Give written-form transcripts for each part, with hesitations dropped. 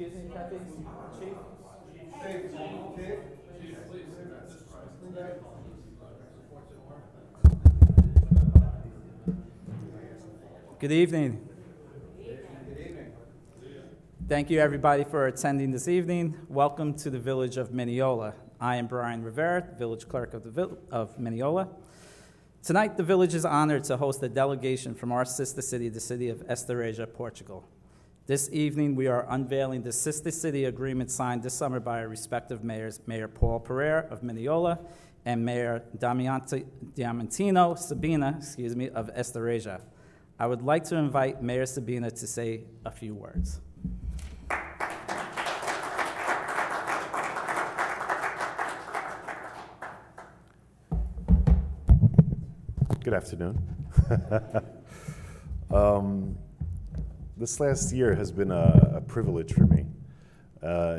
Excuse me, Kathy? Chief? Good evening. Thank you, everybody, for attending this evening. Welcome to the village of Mineola. I am Brian Rivera, village clerk of Mineola. Tonight, the village is honored to host a delegation from our sister city, the city of Estereja, Portugal. This evening, we are unveiling the sister city agreement signed this summer by our respective mayors, Mayor Paul Pereira of Mineola and Mayor Diamantino Sabina, of Estereja. I would like to invite Mayor Sabina to say a few words. Good afternoon. This last year has been a privilege for me.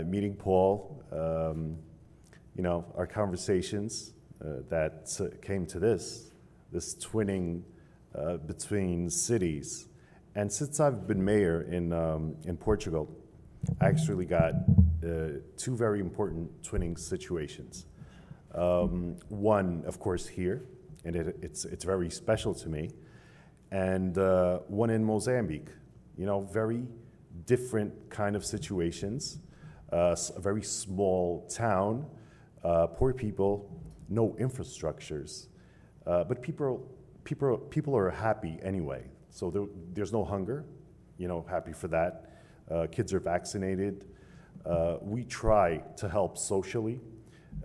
Meeting Paul, our conversations that came to this twinning between cities. And since I've been mayor in Portugal, I actually got two very important twinning situations. One, of course, here, and it's very special to me, and one in Mozambique. Very different kind of situations. A very small town, poor people, no infrastructures, but people are happy anyway. So there's no hunger, happy for that. Kids are vaccinated. We try to help socially.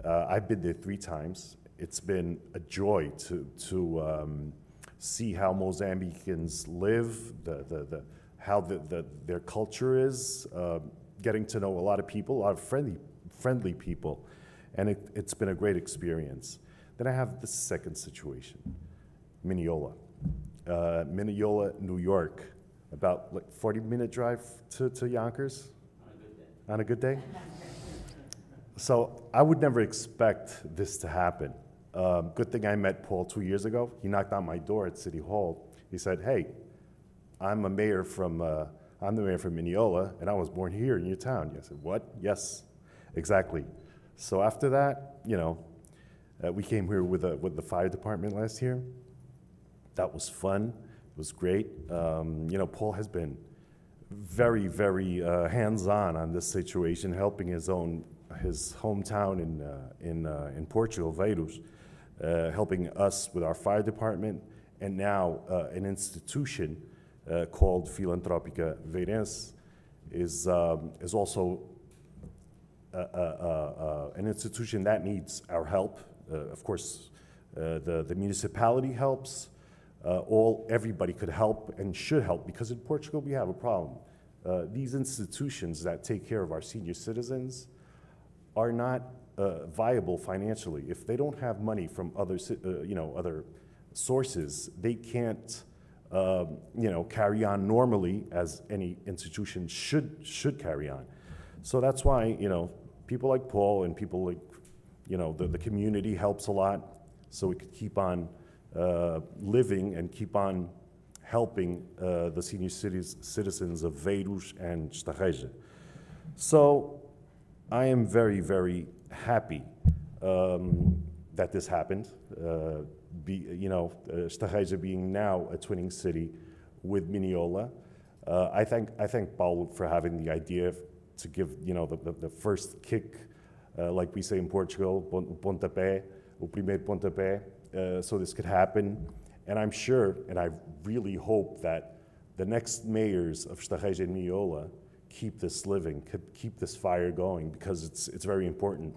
I've been there 3 times. It's been a joy to see how Mozambicans live, how their culture is, getting to know a lot of people, a lot of friendly people, and it's been a great experience. Then I have the second situation, Mineola. Mineola, New York, about 40-minute drive to Yonkers. On a good day? So I would never expect this to happen. Good thing I met Paul 2 years ago. He knocked on my door at City Hall. He said, "Hey, I'm the mayor from Mineola, and I was born here in your town." I said, "What?" "Yes, exactly." So after that, we came here with the fire department last year. That was fun. It was great. Paul has been very, very hands-on this situation, helping his hometown in Portugal, Veiros, helping us with our fire department, and now an institution called Filantrópica Veirense is also an institution that needs our help. Of course, the municipality helps. Everybody could help and should help, because in Portugal we have a problem. These institutions that take care of our senior citizens are not viable financially. If they don't have money from other sources, they can't carry on normally as any institution should carry on. So that's why people like Paul and people like the community helps a lot, so we could keep on living and keep on helping the senior citizens of Veiros and Estereja. So I am very, very happy that this happened. Estereja being now a twinning city with Mineola. I thank Paulo for having the idea to give the first kick, like we say in Portugal, o pontapé, o primeiro pontapé, so this could happen. And I'm sure, and I really hope that the next mayors of Estereja and Mineola keep this living, keep this fire going, because it's very important.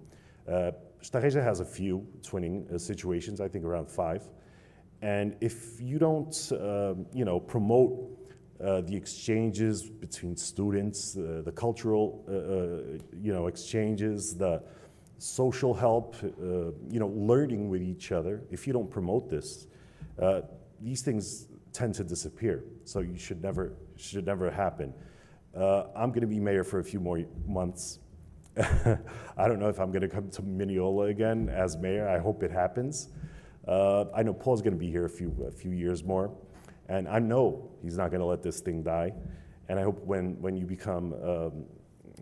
Estereja has a few twinning situations, I think around 5. And if you don't, promote the exchanges between students, the cultural, exchanges, the social help, learning with each other, if you don't promote this, these things tend to disappear. So you should never happen. I'm going to be mayor for a few more months. I don't know if I'm going to come to Mineola again as mayor. I hope it happens. I know Paul's going to be here a few years more, and I know he's not going to let this thing die. And I hope when you become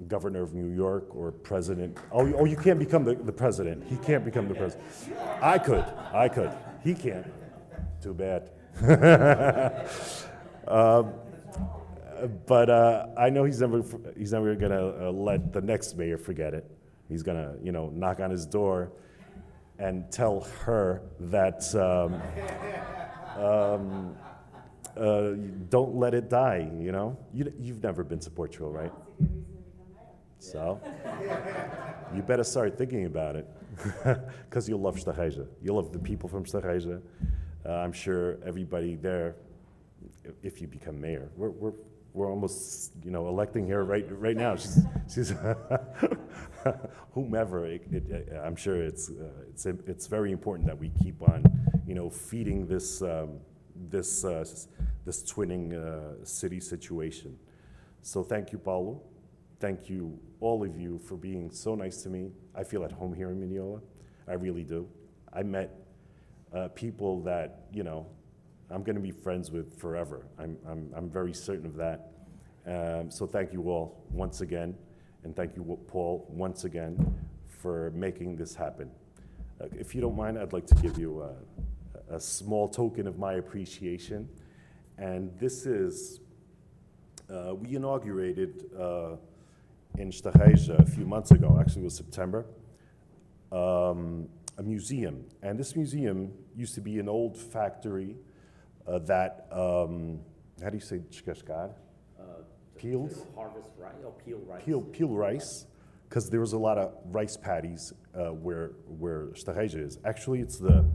governor of New York or president. Oh, you can't become the president. He can't become the president. I could. He can't. Too bad. But I know he's never gonna let the next mayor forget it. He's gonna, knock on his door and tell her that don't let it die. You've never been to Portugal, right? So you better start thinking about it, because you'll love Estarreja. You'll love the people from Estarreja. I'm sure everybody there, if you become mayor, we're almost electing her right now. She's whomever. I'm sure it's very important that we keep on feeding this twinning city situation. So thank you, Paulo. Thank you, all of you, for being so nice to me. I feel at home here in Mineola. I really do. I met people that I'm going to be friends with forever. I'm very certain of that. So thank you all once again, and thank you, Paul, once again for making this happen. If you don't mind, I'd like to give you a small token of my appreciation, and this is we inaugurated in Estarreja a few months ago. Actually, it was September. A museum, and this museum used to be an old factory that, how do you say descascado? Peeled? Harvest rice, peel rice. Peel rice, because there was a lot of rice paddies where Estarreja is. Actually, it's the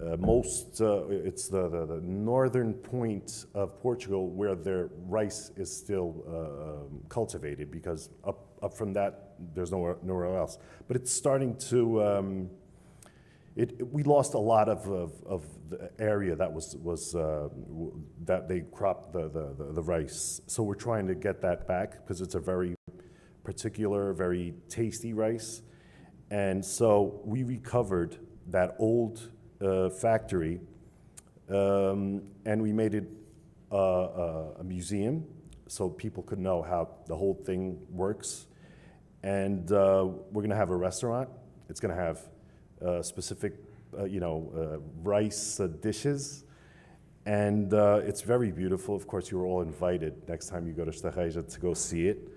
the northern point of Portugal where their rice is still cultivated, because up from that, there's nowhere else. But it's starting to, we lost a lot of the area that was that they cropped the rice. So we're trying to get that back, because it's a very particular, very tasty rice. And so we recovered that old factory, and we made it a museum so people could know how the whole thing works. And we're gonna have a restaurant. It's gonna have specific, rice dishes, and it's very beautiful. Of course, you're all invited next time you go to Estarreja to go see it.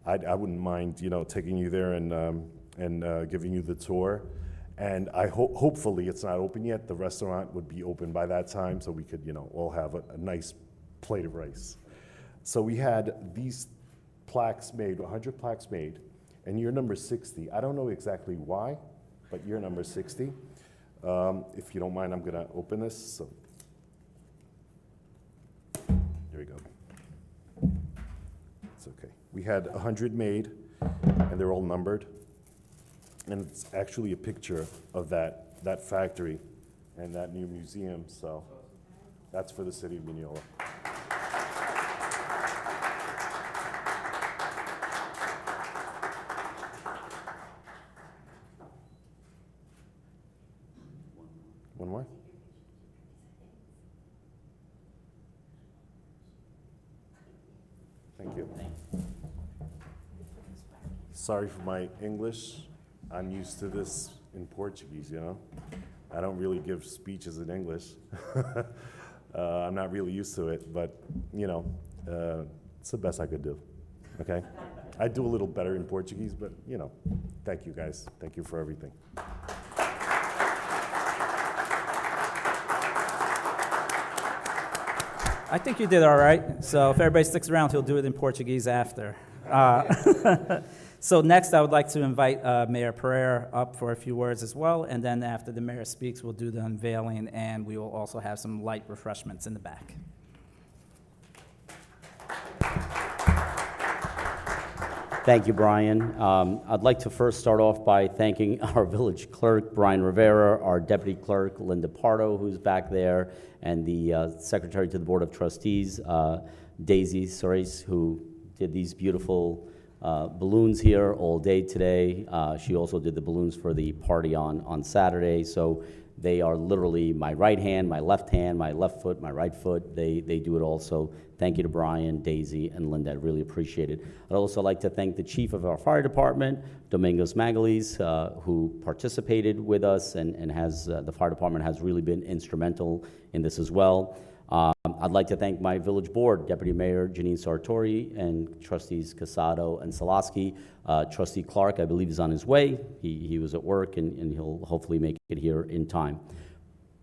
I wouldn't mind, taking you there and giving you the tour. And hopefully it's not open yet. The restaurant would be open by that time, so we could, all have a nice plate of rice. So we had these plaques made, 100 plaques made, and you're number 60. I don't know exactly why, but you're number 60. If you don't mind, I'm gonna open this. So there we go. It's okay. We had 100 made, and they're all numbered. And it's actually a picture of that factory and that new museum. So that's for the city of Mineola. One more? Thank you. Sorry for my English. I'm used to this in Portuguese, I don't really give speeches in English. I'm not really used to it, but, it's the best I could do, okay? I do a little better in Portuguese, but, thank you guys. Thank you for everything. I think you did all right. So if everybody sticks around, he'll do it in Portuguese after. So next, I would like to invite Mayor Pereira up for a few words as well, and then after the mayor speaks, we'll do the unveiling, and we will also have some light refreshments in the back. Thank you, Brian. I'd like to first start off by thanking our village clerk, Brian Rivera, our deputy clerk, Linda Pardo, who's back there, and the secretary to the Board of Trustees, Daisy Soares, who did these beautiful balloons here all day today. She also did the balloons for the party on Saturday. So They are literally my right hand, my left foot, my right foot. They do it all. So thank you to Brian, Daisy, and Linda. I really appreciate it. I'd also like to thank the chief of our fire department, Domingos Magalis, who participated with us and has the fire department has really been instrumental in this as well. I'd like to thank my village board, Deputy Mayor Janine Sartori and trustees Casado and Salaski. Trustee Clark, I believe, is on his way. He was at work, and he'll hopefully make it here in time.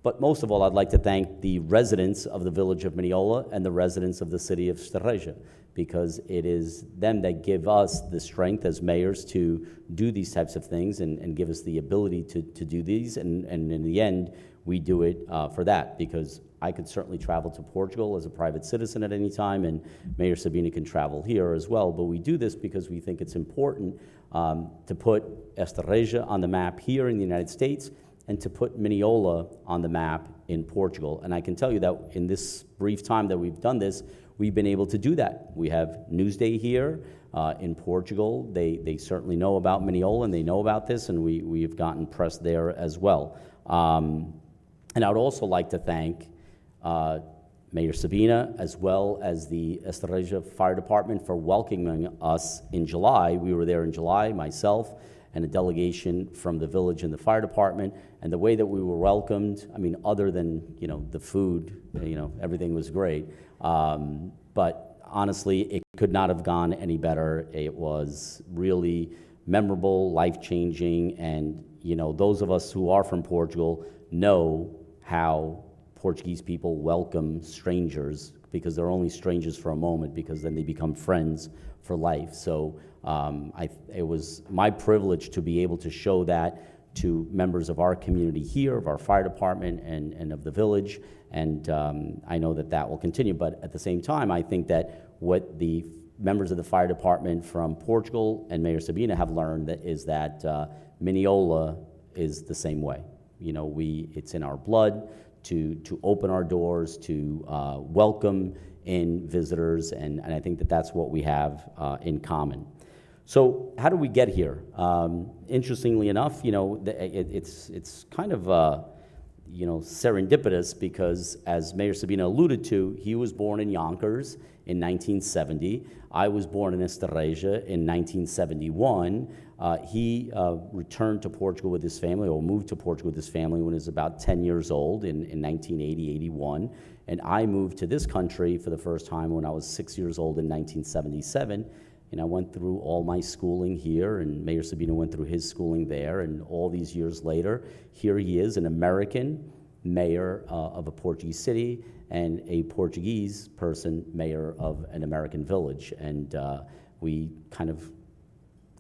But most of all, I'd like to thank the residents of the village of Mineola and the residents of the city of Sterreja, because it is them that give us the strength as mayors to do these types of things and give us the ability to do these. And in the end, we do it for that, because I could certainly travel to Portugal as a private citizen at any time, and Mayor Sabina can travel here as well. But we do this because we think it's important to put Estereja on the map here in the United States and to put Mineola on the map in Portugal. And I can tell you that in this brief time that we've done this, we've been able to do that. We have Newsday here in Portugal. They certainly know about Mineola, and they know about this, and we have gotten press there as well. And I would also like to thank Mayor Sabina, as well as the Estereja Fire Department, for welcoming us in July. We were there in July, myself and a delegation from the village and the fire department, and the way that we were welcomed, I mean, other than, the food, everything was great. But honestly, it could not have gone any better. It was really memorable, life-changing, and, those of us who are from Portugal know how Portuguese people welcome strangers, because they're only strangers for a moment, because then they become friends for life. So it was my privilege to be able to show that to members of our community here, of our fire department, and of the village, and I know that will continue. But at the same time, I think that what the members of the fire department from Portugal and Mayor Sabina have learned is that Mineola is the same way. It's in our blood to open our doors, to welcome in visitors, and I think that that's what we have in common. So how do we get here? Interestingly enough, it's kind of serendipitous, because as Mayor Sabina alluded to, he was born in Yonkers in 1970. I was born in Estereja in 1971. He returned to Portugal with his family, or moved to Portugal with his family when he was about 10 years old in 1980, 81. And I moved to this country for the first time when I was 6 years old in 1977. And I went through all my schooling here, and Mayor Sabina went through his schooling there. And all these years later, here he is, an American mayor of a Portuguese city, and a Portuguese person, mayor of an American village. And we kind of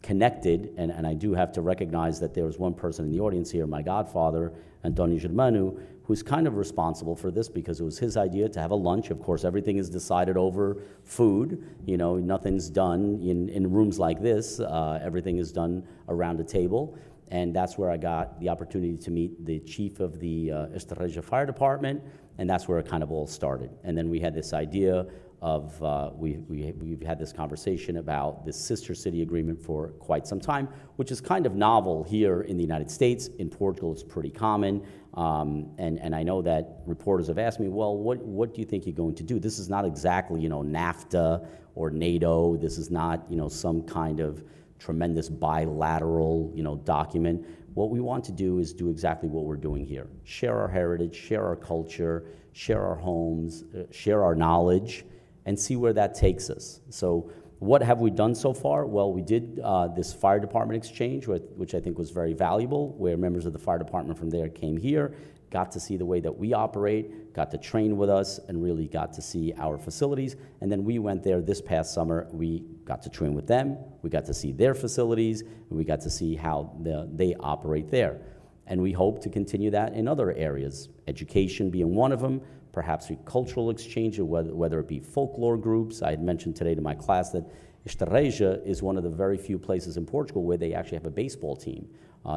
connected, and I do have to recognize that there was one person in the audience here, my godfather, Antonio Germano, who's kind of responsible for this, because it was his idea to have a lunch. Of course, everything is decided over food. Nothing's done in rooms like this. Everything is done around a table. And that's where I got the opportunity to meet the chief of the Estereja Fire Department, and that's where it kind of all started. And then we had this idea of, we've had this conversation about this sister city agreement for quite some time, which is kind of novel here in the United States. In Portugal, it's pretty common. And I know that reporters have asked me, well, what do you think you're going to do? This is not exactly, NAFTA or NATO. This is not, some kind of tremendous bilateral, document. What we want to do is do exactly what we're doing here. Share our heritage, share our culture, share our homes, share our knowledge, and see where that takes us. So what have we done so far? Well, we did this fire department exchange, which I think was very valuable, where members of the fire department from there came here, got to see the way that we operate, got to train with us, and really got to see our facilities. And then we went there this past summer. We got to train with them, we got to see their facilities, and we got to see how they operate there. And we hope to continue that in other areas, education being one of them, perhaps a cultural exchange, whether it be folklore groups. I had mentioned today to my class that Estereja is one of the very few places in Portugal where they actually have a baseball team.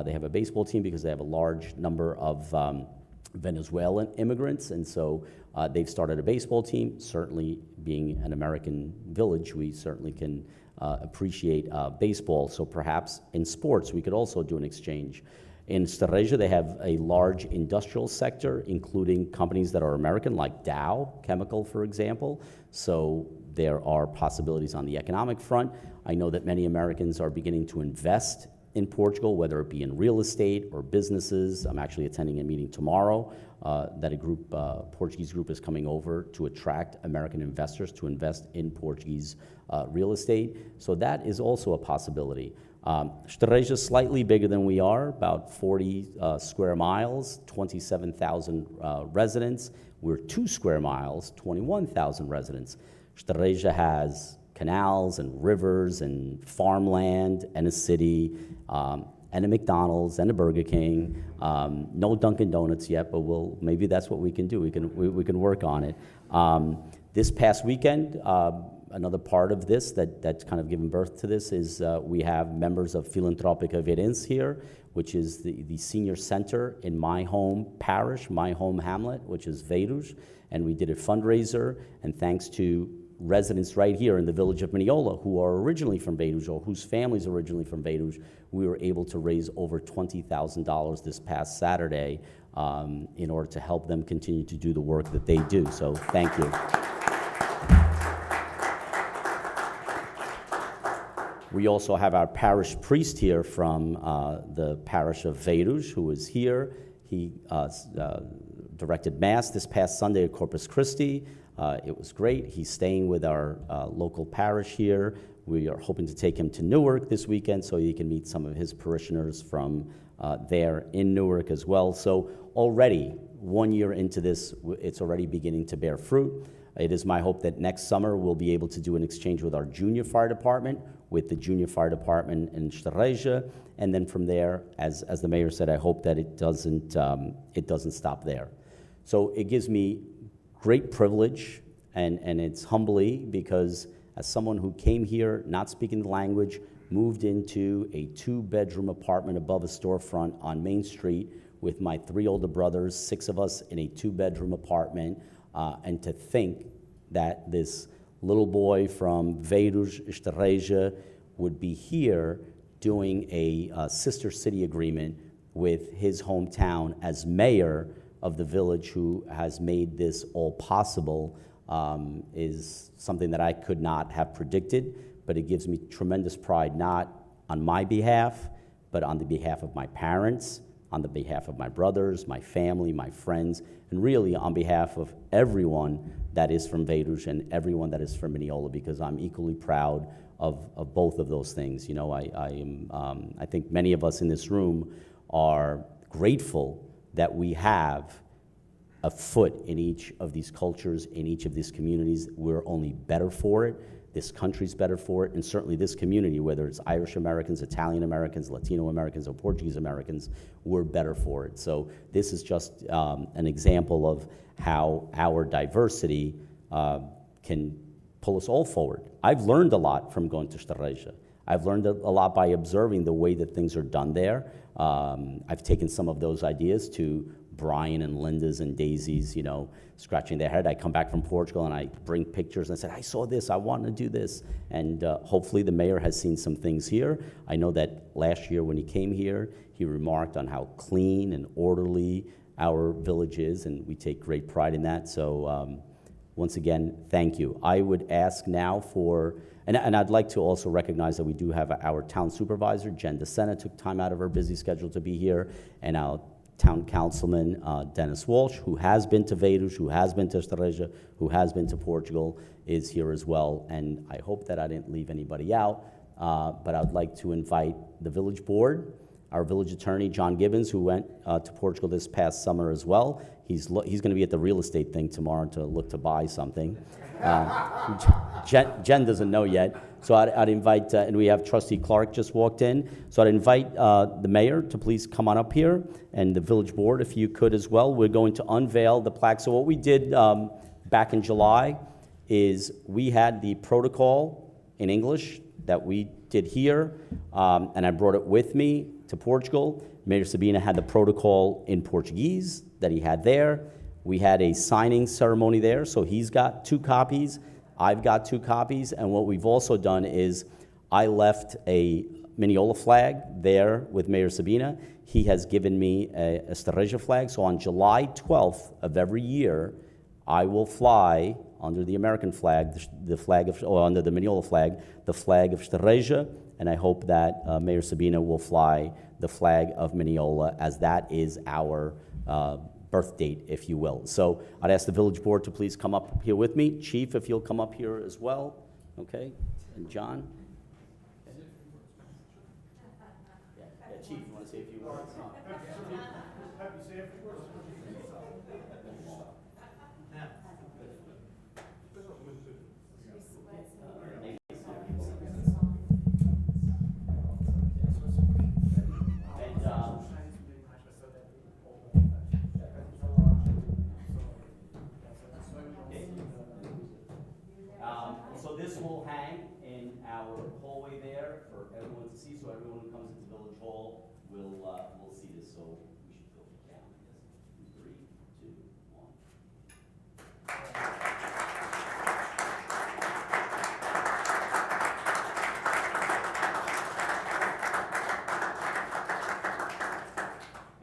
They have a baseball team because they have a large number of Venezuelan immigrants, and so they've started a baseball team. Certainly, being an American village, we certainly can appreciate baseball, so perhaps in sports we could also do an exchange. In Stareja, they have a large industrial sector, including companies that are American, like Dow Chemical, for example. So there are possibilities on the economic front. I know that many Americans are beginning to invest in Portugal, whether it be in real estate or businesses. I'm actually attending a meeting tomorrow that a Portuguese group is coming over to attract American investors to invest in Portuguese real estate. So that is also a possibility. Stareja is slightly bigger than we are, about 40 square miles, 27,000 residents. We're 2 square miles, 21,000 residents. Stareja has canals and rivers and farmland and a city and a McDonald's and a Burger King. No Dunkin' Donuts yet, but maybe that's what we can do. We can work on it. This past weekend, another part of this that's kind of given birth to this is we have members of Filantrópica Veirense here, which is the senior center in my home parish, my home hamlet, which is Veiros, and we did a fundraiser, and thanks to residents right here in the village of Mineola who are originally from Veiros or whose families are originally from Veiros, we were able to raise over $20,000 this past Saturday in order to help them continue to do the work that they do. So thank you. We also have our parish priest here from the parish of Veiros, who is here. He directed Mass this past Sunday at Corpus Christi. It was great. He's staying with our local parish here. We are hoping to take him to Newark this weekend so he can meet some of his parishioners from there in Newark as well. So already, 1 year into this, it's already beginning to bear fruit. It is my hope that next summer we'll be able to do an exchange with our junior fire department, with the junior fire department in Stareja, and then from there, as the mayor said, I hope that it doesn't stop there. So it gives me great privilege, and it's humbly, because as someone who came here not speaking the language, moved into a 2-bedroom apartment above a storefront on Main Street with my 3 older brothers, 6 of us in a 2-bedroom apartment, and to think that this little boy from Veiros, Stareja, would be here doing a sister city agreement with his hometown as mayor of the village who has made this all possible is something that I could not have predicted, but it gives me tremendous pride, not on my behalf, but on the behalf of my parents, on the behalf of my brothers, my family, my friends, and really on behalf of everyone that is from Veiros and everyone that is from Mineola, because I'm equally proud of both of those things. You know, I think many of us in this room are grateful that we have a foot in each of these cultures, in each of these communities. We're only better for it. This country's better for it, and certainly this community, whether it's Irish Americans, Italian Americans, Latino Americans, or Portuguese Americans, we're better for it. So this is just an example of how our diversity can pull us all forward. I've learned a lot from going to Stareja. I've learned a lot by observing the way that things are done there. I've taken some of those ideas to Brian and Linda's and Daisy's, you know, scratching their head. I come back from Portugal and I bring pictures and I said, I saw this, I want to do this. And hopefully the mayor has seen some things here. I know that last year when he came here, he remarked on how clean and orderly our village is, and we take great pride in that. So once again, thank you. I would ask now for, and I'd like to also recognize that we do have our town supervisor, Jen DeSena, took time out of her busy schedule to be here, and our town councilman, Dennis Walsh, who has been to Veiros, who has been to Stareja, who has been to Portugal, is here as well. And I hope that I didn't leave anybody out, but I'd like to invite the village board, our village attorney, John Gibbons, who went to Portugal this past summer as well. He's going to be at the real estate thing tomorrow to look to buy something. Jen doesn't know yet. So I'd invite, and we have Trustee Clark just walked in. So I'd invite the mayor to please come on up here, and the village board, if you could as well. We're going to unveil the plaque. So what we did back in July is we had the protocol in English that we did here, and I brought it with me to Portugal. Mayor Sabina had the protocol in Portuguese that he had there. We had a signing ceremony there, so he's got 2 copies. I've got 2 copies, and what we've also done is I left a Mineola flag there with Mayor Sabina. He has given me a Estrella flag, so on July 12th of every year, I will fly under the American flag, the flag of, or under the Mineola flag, the flag of Estrella, and I hope that Mayor Sabina will fly the flag of Mineola, as that is our birth date, if you will. So I'd ask the village board to please come up here with me. Chief, if you'll come up here as well, okay? And John? Yeah, Chief, you want to say a few words? So this will hang in our hallway there for everyone to see, so everyone who comes into Village Hall will see this. So we should go down. Yes. 3, 2, 1.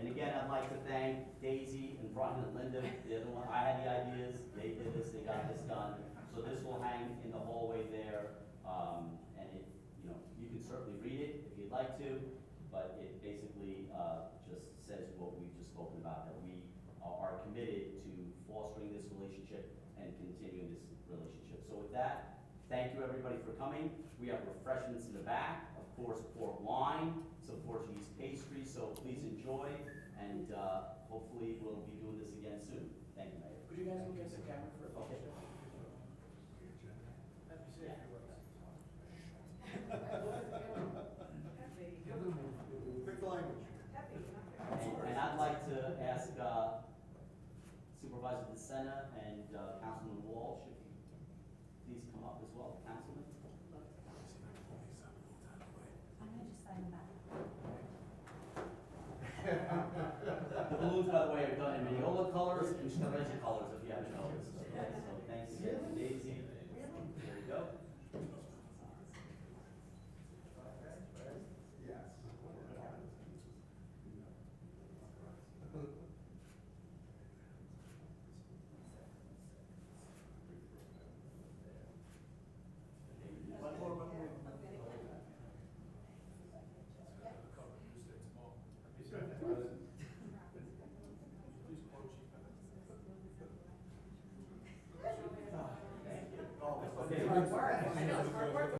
And again, I'd like to thank Daisy and Brian and Linda. The other one, I had the ideas. They did this. They got this done. So this will hang in the hallway there, and it, you can certainly read it if you'd like to, but it basically just says what we've just spoken about, that we are committed to fostering this relationship and continuing this relationship. So with that, thank you everybody for coming. We have refreshments in the back, of course, port wine, some Portuguese pastry, so please enjoy, and hopefully we'll be doing this again soon. Thank you, Mayor. Could you guys look at the camera for a Okay. picture? And I'd like to ask Supervisor DeSena and Councilman Walsh, if you please come up as well. Councilman? I'm gonna just sign that. The balloons, by the way, are done in Mineola colors and Estrella colors, if you haven't noticed. Okay, so thanks again, Denise.